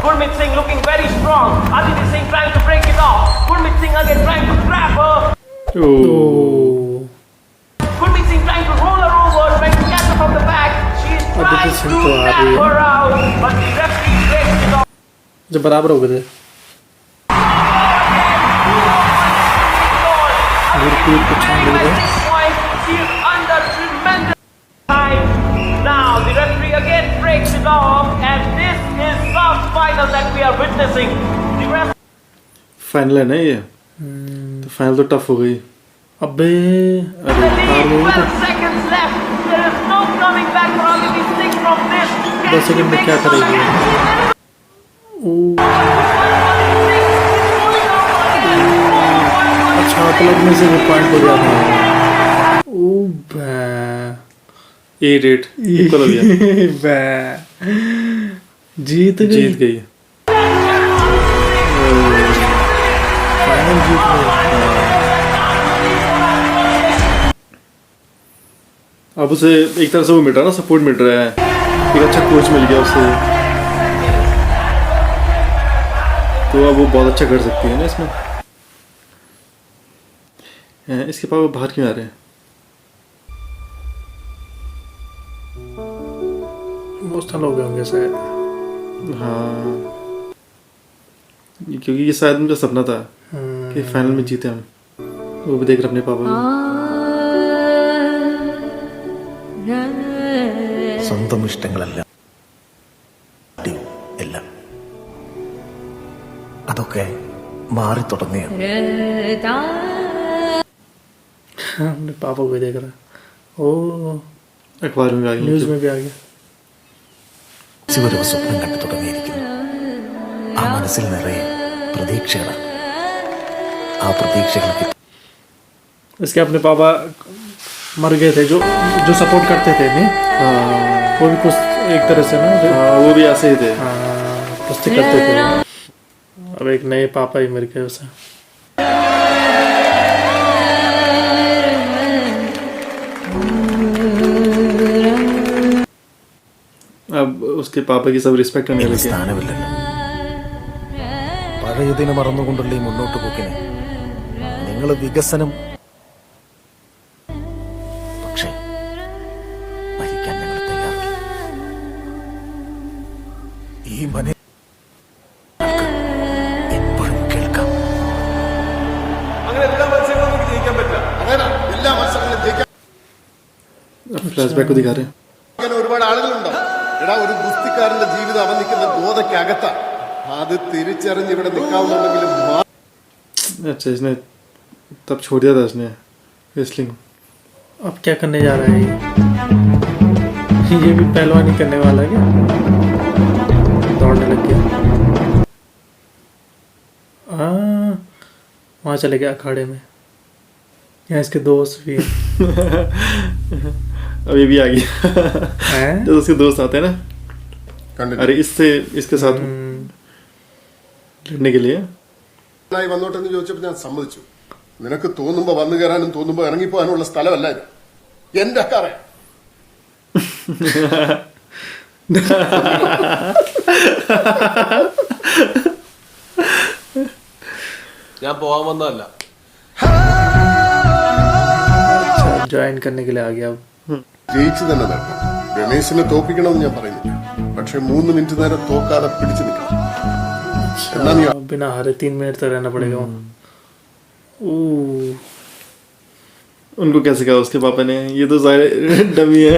Gurmeet Singh looking very strong. Aditi Singh trying to break it off. Gurmeet Singh again trying to grab her. Oh. Gurmeet Singh trying to roll her over, trying to catch her from the back. She is trying to tap her out, but the referee breaks it off. जब बराबर हो गए थे She is under tremendous time. Now the referee again breaks it off, and this is the final that we are witnessing. The referee. Final है ना ये तो final तो टफ हो गई अबे अरे 12 seconds left. There is no coming back for Aditi Singh from this. 10 second में क्या करेगी अच्छा पलट में से वो पॉइंट हो गया था ओ बे 8-8 इक्वल हो गया बे जीत गई फाइनल जीत गई अब उसे एक तरह से वो मिल रहा है ना सपोर्ट मिल रहा है एक अच्छा कोच मिल गया उसे तो अब वो बहुत अच्छा कर सकती है ना इसमें इसके पापा बाहर क्यों आ रहे हैं इमोशनल हो गए होंगे शायद हाँ क्योंकि ये शायद मुझे सपना था कि फाइनल में जीते हम वो भी देख रहे अपने पापा को സ്വന്തം ഇഷ്ടങ്ങളെല്ലാം എല്ലാം അതൊക്കെ മാറി തുടങ്ങിയാണ് अपने पापा को देख रहा ओ अखबार में भी आ गया न्यूज़ में भी आ गया ശിവരവ സ്വപ്നം കണ്ടു തുടങ്ങിയിരിക്കുന്നു ആ മനസ്സിൽ നിറയെ പ്രതീക്ഷകളാണ് ആ പ്രതീക്ഷകൾക്ക് इसके अपने पापा मर गए थे जो सपोर्ट करते थे नहीं वो भी कुछ एक तरह से ना वो भी ऐसे ही थे कुछ करते थे अब एक नए पापा ही मर गए उसे अब उसके पापा की सब रिस्पेक्ट करने लगे സ്ഥാനമില്ലല്ലോ പഴയതിനെ മറന്നുകൊണ്ടുള്ള ഈ മുന്നോട്ട് പോക്കിന് നിങ്ങൾ വികസനം പക്ഷേ മരിക്കാൻ ഞങ്ങൾ തയ്യാറാണ് ഈ മന എപ്പോഴും കേൾക്കാം അങ്ങനെ എല്ലാ മത്സരങ്ങളും നമുക്ക് ജയിക്കാൻ പറ്റില്ല അതേനാ എല്ലാ മത്സരങ്ങളും ജയിക്കാൻ फ्लैशबैक को दिखा रहे हैं ഒരുപാട് ആളുകളുണ്ടാവും എടാ ഒരു ഗുസ്തിക്കാരന്റെ ജീവിതം അവൻ നിൽക്കുന്ന ഗോതയ്ക്കകത്ത അത് തിരിച്ചറിഞ്ഞ് ഇവിടെ നിൽക്കാവുന്നുണ്ടെങ്കിലും अच्छा इसने तब छोड़ दिया था इसने रेसलिंग अब क्या करने जा रहा है ये भी पहलवानी करने वाला है क्या दौड़ने लग गया वहाँ चले गया अखाड़े में यहाँ इसके दोस्त भी अब ये भी आ गया जब उसके दोस्त आते हैं ना अरे इससे इसके साथ लड़ने के लिए വന്നോട്ടെന്ന് ചോദിച്ചപ്പോൾ ഞാൻ സമ്മതിച്ചു നിനക്ക് തോന്നുമ്പോ വന്നു കയറാനും തോന്നുമ്പോ ഇറങ്ങിപ്പോകാനുള്ള സ്ഥലമല്ല ഇത് എന്റെ കാറേ ഞാൻ പോവാൻ വന്നതല്ല ज्वाइन करने के लिए आ गया ജയിച്ചു തന്നെ നടക്കും ഗണേശിനെ തോപ്പിക്കണമെന്ന് ഞാൻ പറയുന്നില്ല പക്ഷെ 3 മിനിറ്റ് നേരം തോക്കാതെ പിടിച്ചു നിൽക്കണം बिना हारे 3 मिनट तक रहना पड़ेगा उनको कैसे कहा उसके पापा ने ये तो सारे डमी है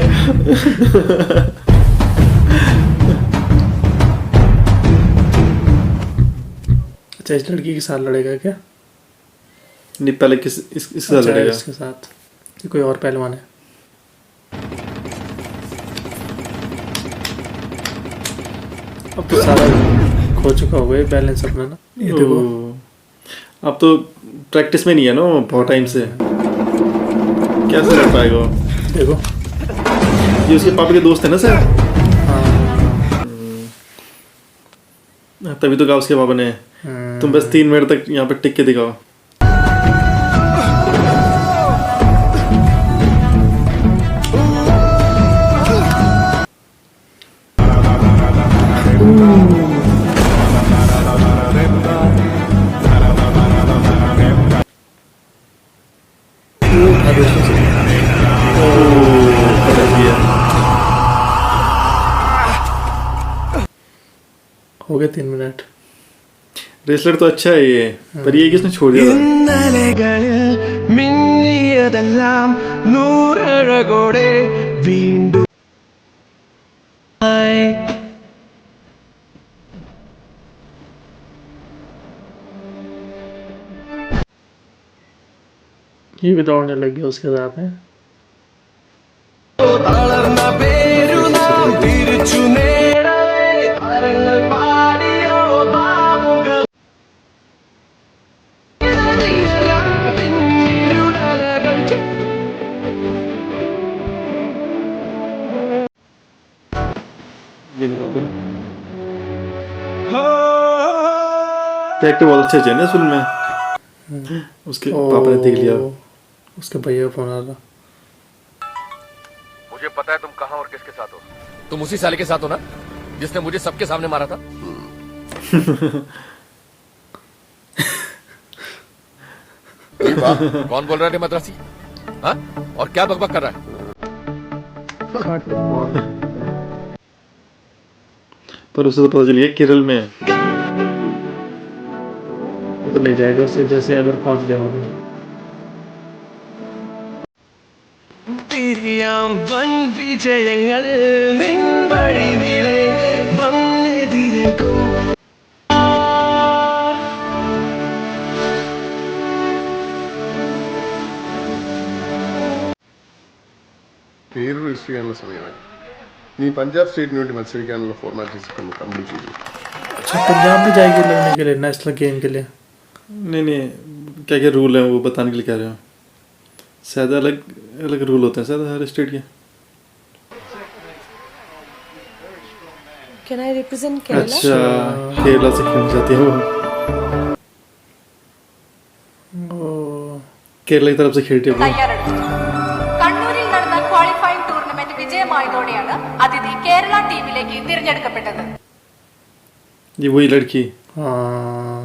अच्छा इस लड़की के साथ लड़ेगा क्या नहीं पहले इसके साथ लड़ेगा इसके साथ कि कोई और पहलवान है अब तो सारा खो चुका होगा ये बैलेंस अपना ना ये देखो अब तो प्रैक्टिस में नहीं है ना बहुत टाइम से कैसे कर पाएगा देखो ये उसके पापा के दोस्त है ना सर तभी तो कहा उसके पापा ने तुम बस 3 मिनट तक यहाँ पे टिक के दिखाओ हो गए 3 मिनट। रेसलर तो अच्छा है ये, पर ये किसने छोड़ दिया था? ഇന്നലകളിൽ മിന്നിയതെല്ലാം നൂറഴകോടെ വീണ്ടും ये भी दौड़ने लग गया उसके साथ में। തളർന്ന പേരു നാം തിരിച്ചു നേടവേ താരങ്ങൾ പാടിയോ ബാബുകൾ एक्टर बहुत अच्छे थे ना फिल्म में। उसके पापा ने देख लिया। उसके भैया फोन आ रहा। मुझे पता है तुम कहां और किसके साथ हो। तुम उसी साले के साथ हो ना जिसने मुझे सबके सामने मारा था। कौन बोल रहा है मद्रासी? हाँ? और क्या बकबक कर रहा है? पर उसे तो पता चल गया केरल में है। तो ले जाएगा उसे जैसे अगर पहुंच गया होगा। തിരിയാം വൻ വിജയങ്ങൾ നിൻ വഴി നിലേ വന്നെതിരേക്കും പേര് രജിസ്റ്റർ ചെയ്യാനുള്ള സമയമായി. നീ പഞ്ചാബ് സ്റ്റേറ്റിന് വേണ്ടി മത്സരിക്കാനുള്ള ഫോർമാലിറ്റീസ് ഒക്കെ ഒന്ന് കംപ്ലീറ്റ് ചെയ്തു. अच्छा पंजाब में जाएगी लड़ने के लिए, नेशनल गेम के लिए। नहीं क्या क्या रूल है वो बताने के लिए कह रहे हो। शायद अलग अलग रूल होते हैं शायद हर स्टेट के। Can I represent Kerala? अच्छा केरला से खेलना चाहती है वो। केरला की तरफ से खेलती है वो। തയ്യാറെടുത്തു. കണ്ണൂരിൽ നടന്ന ക്വാളിഫയിംഗ് ടൂർണമെന്റ് വിജയമായതോടെയാണ് അതിഥി കേരള ടീമിലേക്ക് തിരഞ്ഞെടുക്കപ്പെട്ടത്. ये वही लड़की। हाँ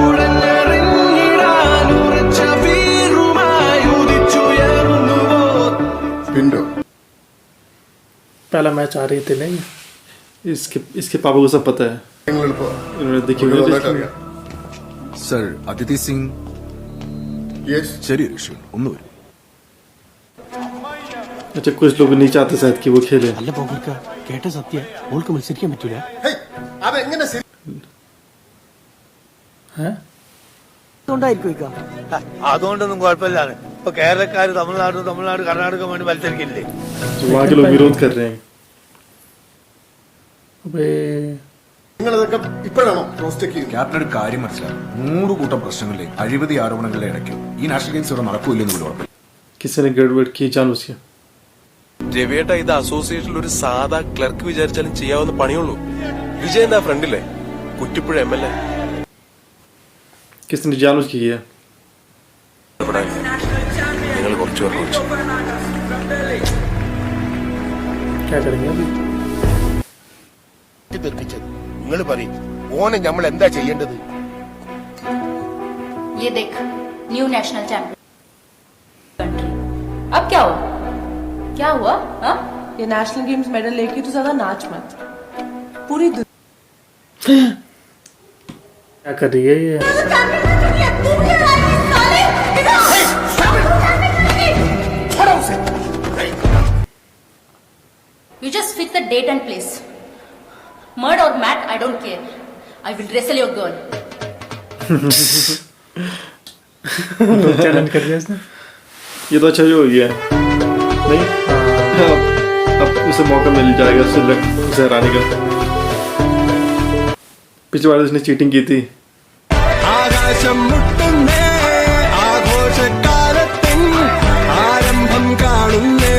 ഉടഞ്ഞറിഞ്ഞിടാനുറച്ച വീറുമായി ഉദിച്ചുയർന്നുവോ പിന്നോ पहला मैच आ रही थी नहीं। इसके पापा को सब पता है। നിങ്ങളിപ്പോ इन्होंने देखी ഇവിടെ होगी നന്നായിട്ട് तो- അറിയാം. സർ അദിതി സിംഗ് യെസ് ചെറിയൊരു ഇഷ്യൂ ഒന്ന് വരും. अच्छा कुछ लोग नहीं चाहते शायद कि वो खेले। അല്ല പോകർക്ക കേട്ട സത്യ ഓൾക്ക് മത്സരിക്കാൻ പറ്റൂല. ഹേയ് അതെങ്ങനെ ശരി हैं അതുകൊണ്ടൊന്നും കുഴപ്പമില്ലാണ്. ഇപ്പൊ കേരളക്കാര് തമിഴ്നാട് കർണാടക വേണ്ടി മത്സരിക്കില്ലേ? तो वहाँ के लोग विरोध कर रहे हैं। अबे നിങ്ങളിതൊക്കെ ഇപ്പോഴാണോ ക്രോസ്-ചെക്ക് ചെയ്യുന്നത്? ക്യാപ്റ്റൻ ഒരു കാര്യം മനസ്സിലാവും. 100 കൂട്ടം പ്രശ്നങ്ങളിലെ അഴിമതി ആരോപണങ്ങളുടെ ഇടയ്ക്ക് ഈ നാഷണൽ ഗെയിംസ് ഇവിടെ നടക്കൂല്ലെന്ന് പോലും ഉറപ്പില്ല. किसी ने गड़बड़ की जानबूझ के। രവിയേട്ട ഇത് അസോസിയേഷനിൽ ഒരു സാധാ ക്ലർക്ക് വിചാരിച്ചാലും ചെയ്യാവുന്ന പണിയുള്ളൂ. വിജയന്റെ ഫ്രണ്ടില്ലേ കുറ്റിപ്പുഴ MLA. किसने जानबूझ के किया? നിങ്ങൾ കുറച്ചു പേർ വിളിച്ചു. क्या करेंगे अभी? നിങ്ങൾ പറയും ഓനെ നമ്മൾ എന്താ ചെയ്യേണ്ടത്? ये देख न्यू नेशनल चैंपियन कंट्री. अब क्या हुआ? हाँ? ये नेशनल गेम्स मेडल लेके तो ज्यादा नाच मत। पूरी क्या कर रही है ये? You just fix the date and place. Mud or mat, I don't care. I will wrestle your girl. Challenge कर दिया इसने। ये तो अच्छा जो हो गया नहीं। अब उसे मौका मिल जाएगा उसे हराने का। पिछली बार उसने चीटिंग की थी। ആകാശം മുട്ടുന്നേ ആഘോഷക്കാലത്തിൻ ആരംഭം കാണുന്നേ.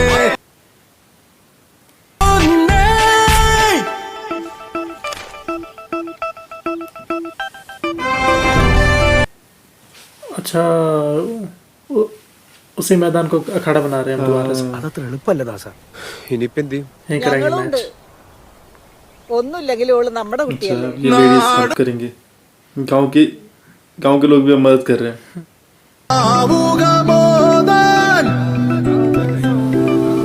अच्छा उसी मैदान को अखाड़ा बना रहे हैं हम दोबारा से। അതത്ര എളുപ്പമല്ലതാ സാർ. ഇനിയിപ്പോ എന്ത് ചെയ്യും? यहीं करेंगे मैच। ഒന്നുമില്ലെങ്കിലും ഓള് നമ്മുടെ अच्छा കുട്ടിയല്ലേ. ये लेडीज हेल्प करेंगे। गांव के लोग भी अब मदद कर रहे हैं। ആവുകബോധാൻ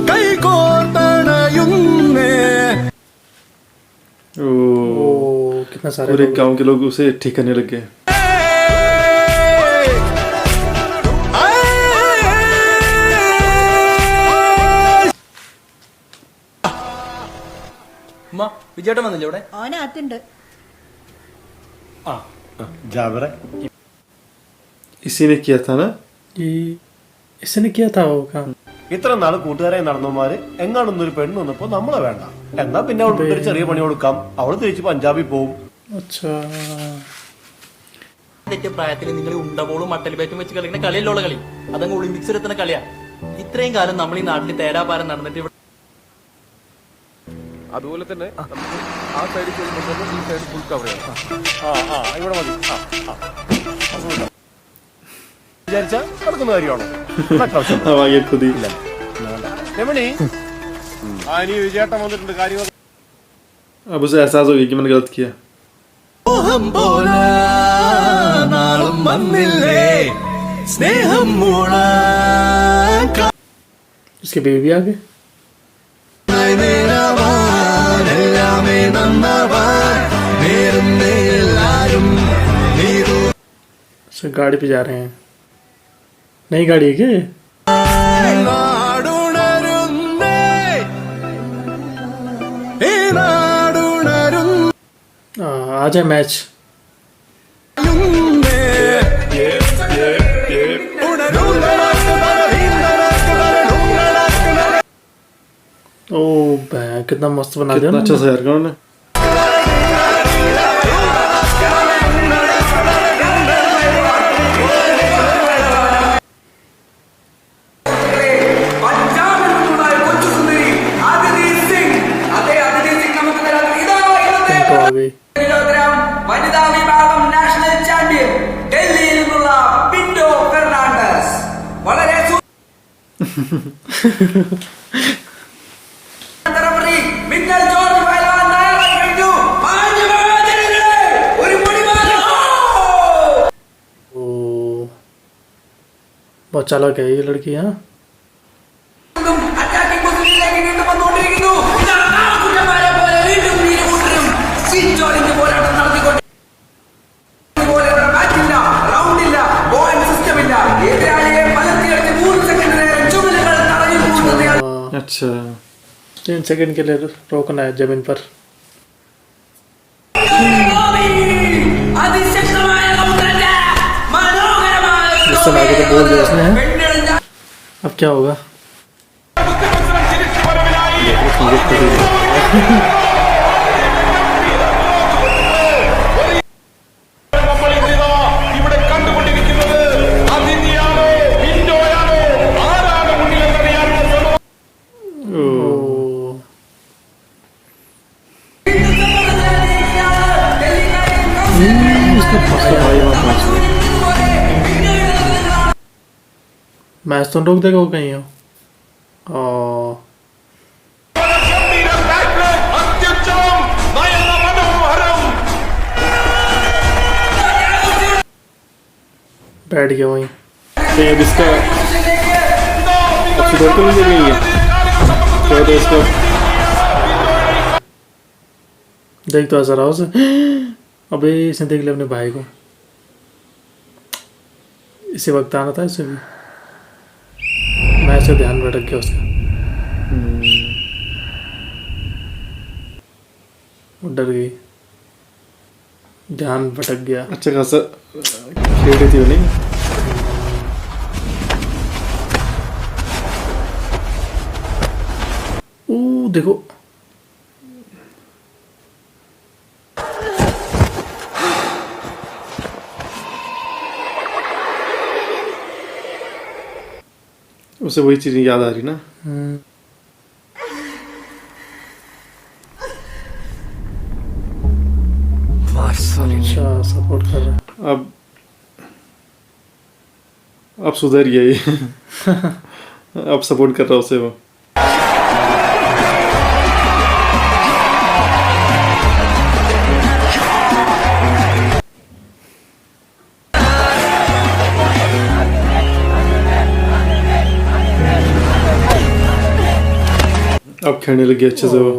കൈകോർത്തണയുന്നേ. ओ कितने सारे पूरे लोग गांव के लोग उसे ठीक करने लग गए। വിജയേട്ടൻ വന്നില്ലേ ഇവിടെ? ഓനകത്തുണ്ട്. इसी ने किया था ना? ये इसने किया था वो काम। ഇത്ര നാള് കൂട്ടുകാരായി നടന്നമാര് എങ്ങാണൊന്നൊരു പെണ്ണ് വന്നപ്പോ നമ്മളെ വേണ്ട എന്നാ പിന്നെ അവൾക്ക് ഒരു ചെറിയ പണി കൊടുക്കാം, അവള് തിരിച്ച് പഞ്ചാബിൽ പോവും. अच्छा തെറ്റിയ പ്രായത്തിൽ നിങ്ങൾ ഉണ്ടബോളും മട്ടൽ ബാറ്റും വെച്ച് കളിക്കുന്ന കളിയല്ലുള്ള കളി, അതങ്ങ് ഒളിമ്പിക്സിൽ എത്തുന്ന കളിയാ. ഇത്രയും കാലം നമ്മൾ ഈ നാട്ടിൽ തേരാപാരം നടന്നിട്ട് ഇവിടെ അതുപോലെ തന്നെ നമുക്ക് ആ സൈഡിൽ ചെയ്യുമ്പോൾ ഈ സൈഡ് ഫുൾ കവർ ചെയ്യണം. ഇവിടെ മതി. വിചാരിച്ചാ നടക്കുന്ന കാര്യമാണോ? अब आगे खुद ही രമണി, ഇനി വിജയേട്ടൻ വന്നിട്ടുണ്ട്, കാര്യം अब उसे एहसास हो गया कि मैंने गलत किया। മോഹം പോലെ നാളും വന്നില്ലേ സ്നേഹം മൂളാൻ उसके बेबी भी आ गए। എല്ലാമേ നന്നാവാൻ നേരുന്നേ എല്ലാരും നീതു अच्छा गाड़ी पे जा रहे हैं, नई गाड़ी है क्या? നാടുണരുന്നേ ഈ നാടുണരുന്നേ आ जाए मैच। ओ कितना मस्त बना दिया कितना ना। अच्छा सा यार गाना। तो आ गई। വനിതാ വിഭാഗം നാഷണൽ ചാമ്പ്യൻ ഡൽഹിയിൽ നിന്നുള്ള പിന്റോ ഫെർണാണ്ടസ്. വളരെ മിന്നൽ ജോർജ് പഹൽവാൻ തയ്യാറായി കഴിഞ്ഞു. ഒരു പൊടിമാനം. ओ बहुत चालाक है ये लड़की। हाँ അറ്റാക്കിംഗ് പൊസിഷനിലേക്ക് വീണ്ടും വന്നുകൊണ്ടിരിക്കുന്നു. കുറ്റന്മാരെ പോലെ വീണ്ടും നീരുകൂട്ടരും സിഞ്ചോളിന്റെ പോരാട്ടം നടത്തിക്കൊണ്ട് മാച്ചില്ല, റൗണ്ടില്ല, പോയിന്റ് സിസ്റ്റം ഇല്ല. എതിരാളിയെ പലർത്തിയടിച്ച് 3 സെക്കൻഡ് നേരം ചുമലുകൾ തടഞ്ഞു പോകുന്നതിനാൽ अच्छा 3 सेकंड के लिए रोकना है जमीन पर। അതിശക്തമായ കൗണ്ടറിന്റെ മനോഹരമായ इस समय आगे तो बोल दिया उसने। अब क्या होगा? ഇവിടെ കണ്ടുകൊണ്ടിരിക്കുന്നത് അതിഥിയാണോ പിന്റോയാണോ ആരാണ് മുന്നിൽ എന്നറിയാനുള്ള ശ്രമം. ओ मैच तो रोक देगा वो कहीं हो। ഗംഭീര ബാക്ക് അത്യുച്ചം നയന മനോഹരം. बैठ गया वहीं। तो अब इसका अच्छी बात तो नहीं गई है क्या होता है इसका? देख तो ऐसा रहा उसे। अबे इसने देख लिया अपने भाई को। इसी वक्त आना था इसे भी। मैच से ध्यान भटक गया उसका। वो डर गई, ध्यान भटक गया। अच्छा खासा खेल रही थी वो नहीं? देखो उसे वही चीजें याद आ रही ना। अच्छा सपोर्ट कर रहा है। अब सुधर गया ये। अब सपोर्ट कर रहा उसे वो। अब खेलने लगे अच्छे से वो।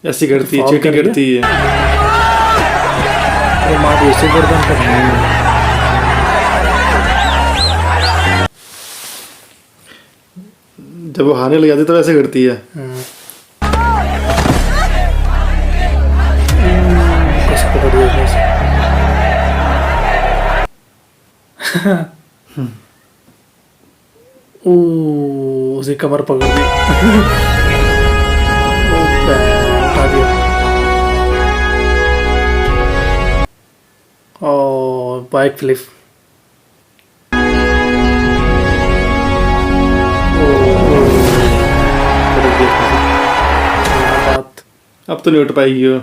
ऐसी करती है, Fall चीटिंग कर रही करती है। अरे माँ भी उसे गर्दन पर जब वो हारने लग जाती है तो ऐसे करती है। कैसे पकड़ दिया उसने उसे। उसकी कमर पकड़ दी। उठा दिया। और बाइक फ्लिप। अब तो नहीं उठ पाएगी वो।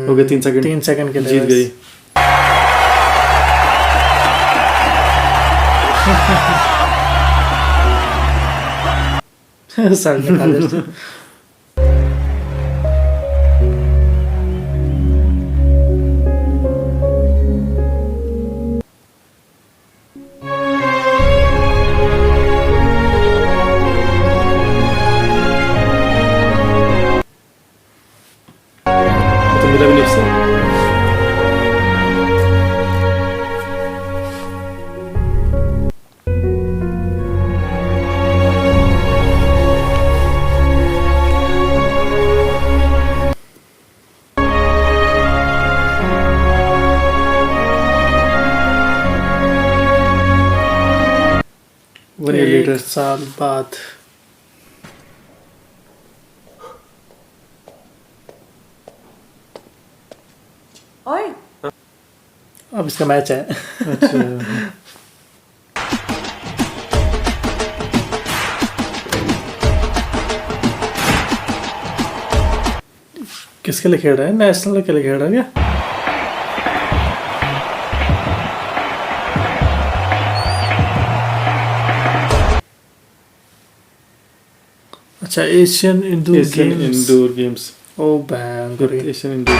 हो गए 3 सेकंड। 3 सेकंड के लिए जीत बस। गई। सर निकाल दे। तो मिला भी नहीं उससे। One year later. 1 साल बाद। ओए अब इसका मैच है। अच्छा। किसके लिए खेल रहा है? नेशनल के लिए खेल रहा है क्या? अच्छा Asian indoor Asian games. Indoor games. ओ भयंकर। Asian indoor.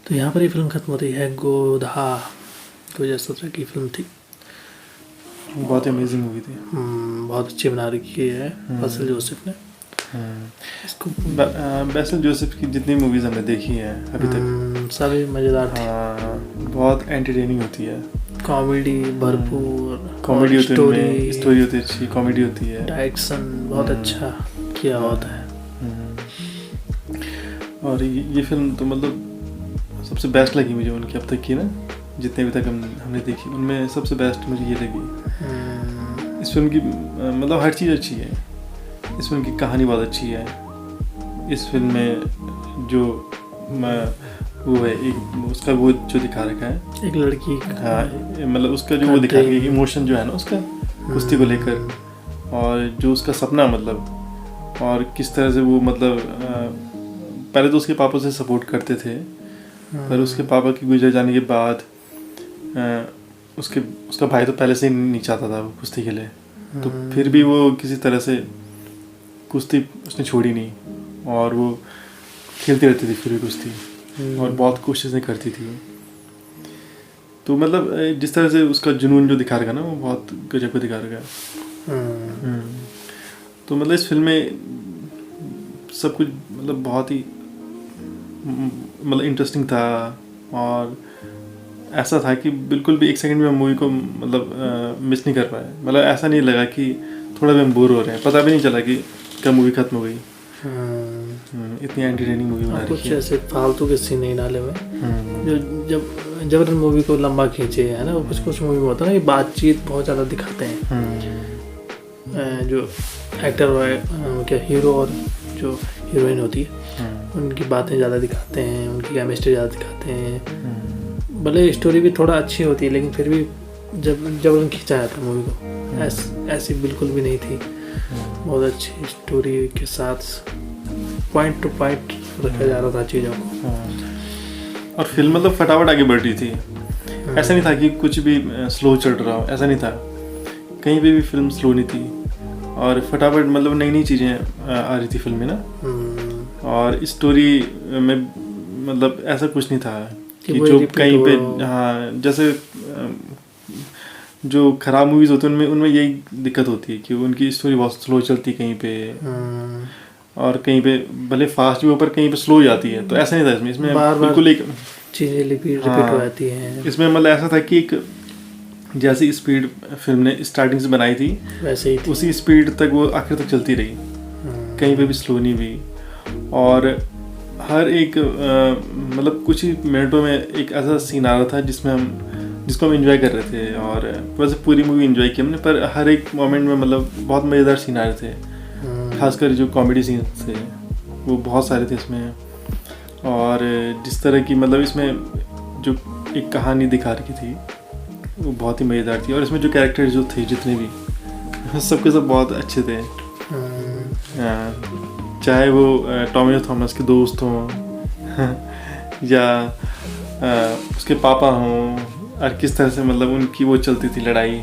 तो यहाँ पर ये फिल्म खत्म होती है। गोधा 2017 की फिल्म थी। बहुत अमेजिंग मूवी थी। बहुत अच्छी बना रखी है फैसल जोसेफ ने इसको। बैसल जोसेफ की जितनी मूवीज हमने देखी हैं अभी तक सभी मज़ेदार थी। बहुत एंटरटेनिंग होती है। कॉमेडी भरपूर, कॉमेडी होती है, स्टोरी स्टोरी होती है अच्छी, कॉमेडी होती है, डायरेक्शन बहुत अच्छा किया होता है। और ये फिल्म तो मतलब सबसे बेस्ट लगी मुझे उनकी अब तक की ना, जितने अभी तक हमने देखी उनमें सबसे बेस्ट मुझे ये लगी। इस फिल्म की मतलब हर चीज़ अच्छी है। इस फिल्म की कहानी बहुत अच्छी है। इस फिल्म में जो वो है एक उसका वो जो दिखा रखा है एक लड़की, हाँ मतलब उसका जो वो दिखा रखा है इमोशन जो है ना उसका कुश्ती को लेकर, और जो उसका सपना मतलब, और किस तरह से वो मतलब पहले तो उसके पापा से सपोर्ट करते थे, पर उसके पापा के गुजर जाने के बाद उसका भाई तो पहले से ही नहीं चाहता था वो कुश्ती के लिए, तो फिर भी वो किसी तरह से कुश्ती उसने छोड़ी नहीं, और वो खेलती रहती थी फिर भी कुश्ती, और बहुत कोशिशें करती थी। तो मतलब जिस तरह से उसका जुनून जो दिखा रखा ना वो बहुत गजब को दिखा रखा है। तो मतलब इस फिल्म में सब कुछ मतलब बहुत ही मतलब इंटरेस्टिंग था, और ऐसा था कि बिल्कुल भी एक सेकंड में हम मूवी को मतलब मिस नहीं कर पाए। मतलब ऐसा नहीं लगा कि थोड़ा भी हम बोर हो रहे हैं, पता भी नहीं चला कि कब मूवी खत्म हो गई। इतनी एंटरटेनिंग मूवी बना रही है। कुछ ऐसे फालतू के सीन नहीं डाले हुए जो जब जबरन मूवी को लंबा खींचे है ना। कुछ मूवी में होता है ना कि बातचीत बहुत ज़्यादा दिखाते हैं। जो एक्टर क्या हीरो और जो हीरोइन होती है उनकी बातें ज़्यादा दिखाते हैं, उनकी केमिस्ट्री ज़्यादा दिखाते हैं। भले स्टोरी भी थोड़ा अच्छी होती है लेकिन फिर भी जबरन खींचा जाता है मूवी को। ऐसी बिल्कुल भी नहीं थी। बहुत अच्छी स्टोरी के साथ पॉइंट टू पॉइंट रखा जा रहा था चीज़ों को। और फिल्म मतलब फटाफट आगे बढ़ रही थी। ऐसा नहीं था कि कुछ भी स्लो चल रहा हो, ऐसा नहीं था। कहीं पे भी फिल्म स्लो नहीं थी, और फटाफट मतलब नई नई चीज़ें आ रही थी फिल्म में ना। और स्टोरी में मतलब ऐसा कुछ नहीं था कि वो जो repeat कहीं पे, हो। हाँ जैसे जो खराब मूवीज होती हैं उनमें यही दिक्कत होती है कि उनकी स्टोरी बहुत स्लो चलती है कहीं पे, और कहीं पे भले फास्ट भी हो पर कहीं पे स्लो हो जाती है। तो ऐसा नहीं था इसमें, इसमें बार-बार बिल्कुल एक चीजें रिपीट हाँ। हो जाती हैं, इसमें मतलब ऐसा था कि एक जैसी स्पीड फिल्म ने स्टार्टिंग से बनाई थी वैसे ही थी। उसी स्पीड तक वो आखिर तक चलती रही, कहीं पे भी स्लो नहीं हुई। और हर एक मतलब कुछ ही मिनटों में एक ऐसा सीन आ रहा था जिसको हम एंजॉय कर रहे थे, और वैसे पूरी मूवी एंजॉय की हमने, पर हर एक मोमेंट में मतलब बहुत मज़ेदार सीन आ रहे थे। खासकर जो कॉमेडी सीन थे वो बहुत सारे थे इसमें, और जिस तरह की मतलब इसमें जो एक कहानी दिखा रखी थी वो बहुत ही मज़ेदार थी। और इसमें जो कैरेक्टर जो थे जितने भी सबके सब बहुत अच्छे थे। चाहे वो टॉमी थॉमस के दोस्त हों या उसके पापा हों, और किस तरह से मतलब उनकी वो चलती थी लड़ाई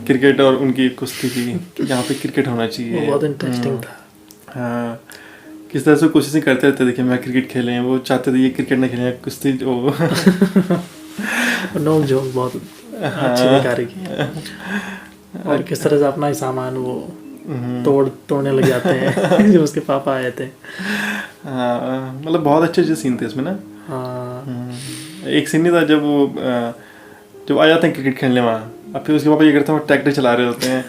क्रिकेट और उनकी कुश्ती की कि यहाँ पे क्रिकेट होना चाहिए, वो बहुत इंटरेस्टिंग था। हाँ, किस तरह से कोशिशें करते रहते थे कि मैं क्रिकेट खेलें, वो चाहते थे ये क्रिकेट ना खेलें, कुश्ती वो नोक झोंक बहुत अच्छी दिखा रही। और किस तरह से अपना ही सामान वो तोड़ने लग जाते हैं जो उसके पापा आए थे। हाँ, मतलब बहुत अच्छे अच्छे सीन थे इसमें ना। एक सीन नहीं था जब आ जाते हैं क्रिकेट खेलने वहाँ, अब फिर उसके पापा ये करते हैं वो ट्रैक्टर चला रहे होते हैं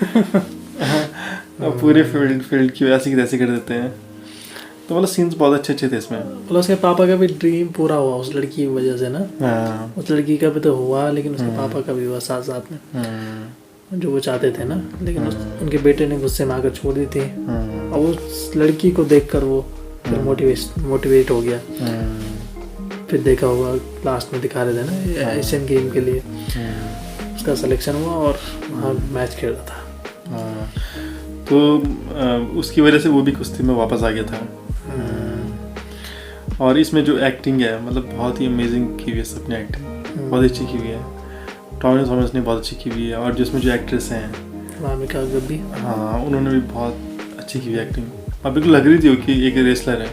और पूरे फील्ड की ऐसी की तैसी कर देते हैं। तो मतलब सीन्स बहुत अच्छे अच्छे थे इसमें। मतलब उसके पापा का भी ड्रीम पूरा हुआ उस लड़की की वजह से ना। हाँ। उस लड़की का भी तो हुआ, लेकिन उसके पापा का भी हुआ साथ साथ में, जो वो चाहते थे ना, लेकिन उनके बेटे ने गुस्से में आकर छोड़ दी थी। और उस लड़की को देखकर वो फिर मोटिवेट हो गया। फिर देखा होगा लास्ट में दिखा रहे थे ना एशियन गेम के लिए उसका सिलेक्शन हुआ और वहाँ मैच खेल रहा था। तो उसकी वजह से वो भी कुश्ती में वापस आ गया था। और इसमें जो एक्टिंग है मतलब बहुत ही अमेजिंग की हुई है, सबने एक्टिंग बहुत अच्छी की हुई है। टॉमी थॉमस ने बहुत अच्छी की हुई है, और जिसमें जो एक्ट्रेस हैं रामिका गब्बी, हाँ उन्होंने भी बहुत अच्छी की हुई एक्टिंग। अब बिल्कुल लग रही थी कि एक रेसलर है।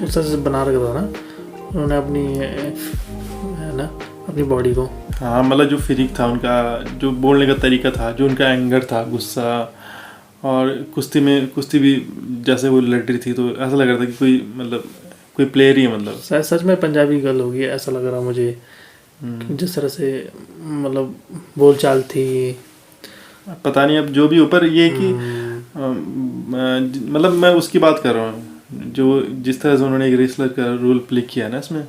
उस तरह से बना रखा था ना उन्होंने अपनी है ना अपनी बॉडी को। हाँ, मतलब जो फिजिक था उनका, जो बोलने का तरीका था, जो उनका एंगर था, गुस्सा, और कुश्ती भी जैसे वो लड़ रही थी तो ऐसा लग रहा था कि कोई प्लेयर ही है। मतलब सच में पंजाबी गर्ल होगी ऐसा लग रहा मुझे, जिस तरह से मतलब बोलचाल थी। पता नहीं अब जो भी ऊपर ये कि मतलब मैं उसकी बात कर रहा हूँ जो जिस तरह से उन्होंने एक रेसलर का रोल प्ले किया ना इसमें।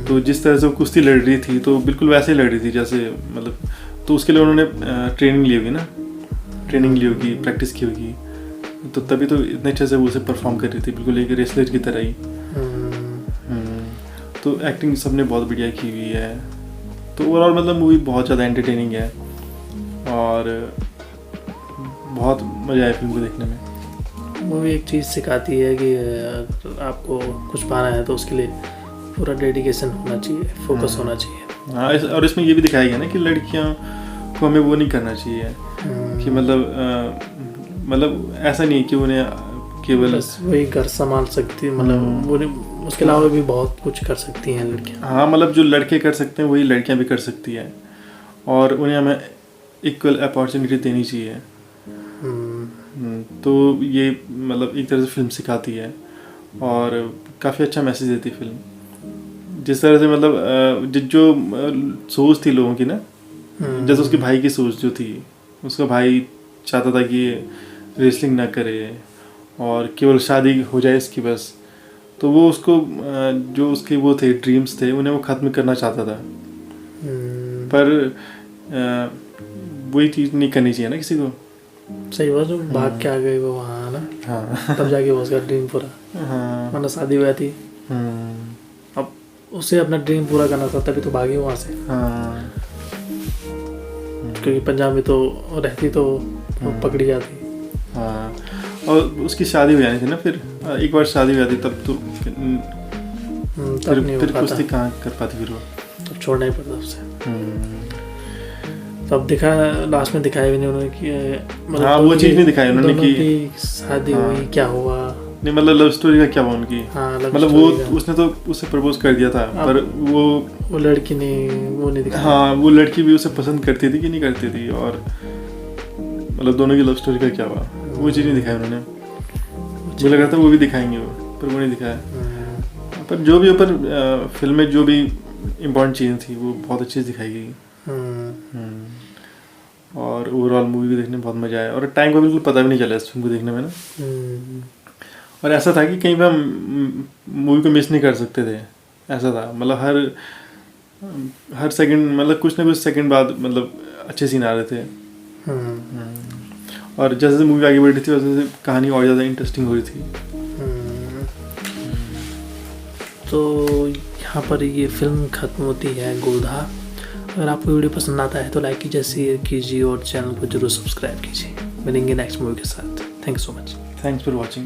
तो जिस तरह से वो कुश्ती लड़ रही थी तो बिल्कुल वैसे ही लड़ रही थी जैसे मतलब, तो उसके लिए उन्होंने ट्रेनिंग ली होगी ना, प्रैक्टिस की होगी, तो तभी तो इतने अच्छे से वो उसे परफॉर्म कर रही थी बिल्कुल एक रेसलर की तरह ही। तो एक्टिंग सबने बहुत बढ़िया की हुई है। तो ओवरऑल मतलब मूवी बहुत ज़्यादा एंटरटेनिंग है और बहुत मज़ा आया फिल्म को देखने में। मूवी एक चीज़ सिखाती है कि अगर आपको कुछ पाना है तो उसके लिए पूरा डेडिकेशन होना चाहिए, फोकस होना चाहिए। हाँ, और इसमें ये भी दिखाया गया ना कि लड़कियों को हमें वो नहीं करना चाहिए कि मतलब ऐसा नहीं कि उन्हें केवल बस वही घर संभाल सकती है, मतलब वो उसके अलावा भी बहुत कुछ कर सकती हैं लड़कियाँ। हाँ, मतलब जो लड़के कर सकते हैं वही लड़कियाँ भी कर सकती हैं, और उन्हें हमें इक्वल अपॉर्चुनिटी देनी चाहिए। तो ये मतलब एक तरह से फिल्म सिखाती है और काफ़ी अच्छा मैसेज देती है फिल्म। जिस तरह से मतलब जो सोच थी लोगों की ना, जैसे उसके भाई की सोच जो थी, उसका भाई चाहता था कि रेसलिंग ना करे और केवल शादी हो जाए इसकी बस, तो वो उसको जो उसके वो थे ड्रीम्स थे उन्हें वो ख़त्म करना चाहता था। पर वही चीज़ नहीं करनी चाहिए ना किसी को। सही बात, जो भाग के आ गए वो वहाँ ना। हाँ। तब जाके उसका ड्रीम पूरा, वरना शादी हुई थी। अब उसे अपना ड्रीम पूरा करना था तभी तो भागी वहाँ से। क्योंकि पंजाब में तो रहती तो पकड़ी जाती। हाँ, और उसकी शादी हो जानी थी ना, फिर एक बार शादी हो जाती तब तो फिर कुश्ती कहाँ कर पाती फिर वो, तब छोड़ना ही पड़ता उसे। तो अब दिखा लास्ट में दिखाया भी नहीं उन्होंने कि मतलब हाँ, वो चीज़ नहीं दिखाई उन्होंने दोनों कि की शादी हुई क्या हुआ। नहीं मतलब लव स्टोरी का क्या हुआ उनकी, हाँ, love मतलब story वो का। उसने तो उसे प्रपोज कर दिया था, पर वो लड़की ने वो नहीं दिखाया। हाँ वो लड़की भी उसे पसंद करती थी कि नहीं करती थी, और मतलब दोनों की लव स्टोरी का क्या हुआ वो चीज़ नहीं दिखाई उन्होंने। मुझे लगा था वो भी दिखाएंगे वो, पर वो नहीं दिखाया। पर जो भी ऊपर फिल्म में जो भी इम्पोर्टेंट चीज़ें थी वो बहुत अच्छी से दिखाई गई। और ओवरऑल मूवी भी देखने में बहुत मज़ा आया, और टाइम का बिल्कुल पता भी नहीं चला इस फिल्म को देखने में ना। और ऐसा था कि कहीं पे हम मूवी को मिस नहीं कर सकते थे, ऐसा था। मतलब हर सेकंड, मतलब कुछ ना कुछ सेकंड बाद मतलब अच्छे सीन आ रहे थे। और जैसे जैसे मूवी आगे बढ़ रही थी वैसे वैसे कहानी और ज़्यादा इंटरेस्टिंग हो रही थी। तो यहाँ पर ये फिल्म ख़त्म होती है गोधा। अगर आपको वीडियो पसंद आता है तो लाइक कीजिए, शेयर कीजिए और चैनल को जरूर सब्सक्राइब कीजिए। मिलेंगे नेक्स्ट मूवी के साथ। Thank you so much. Thanks for watching.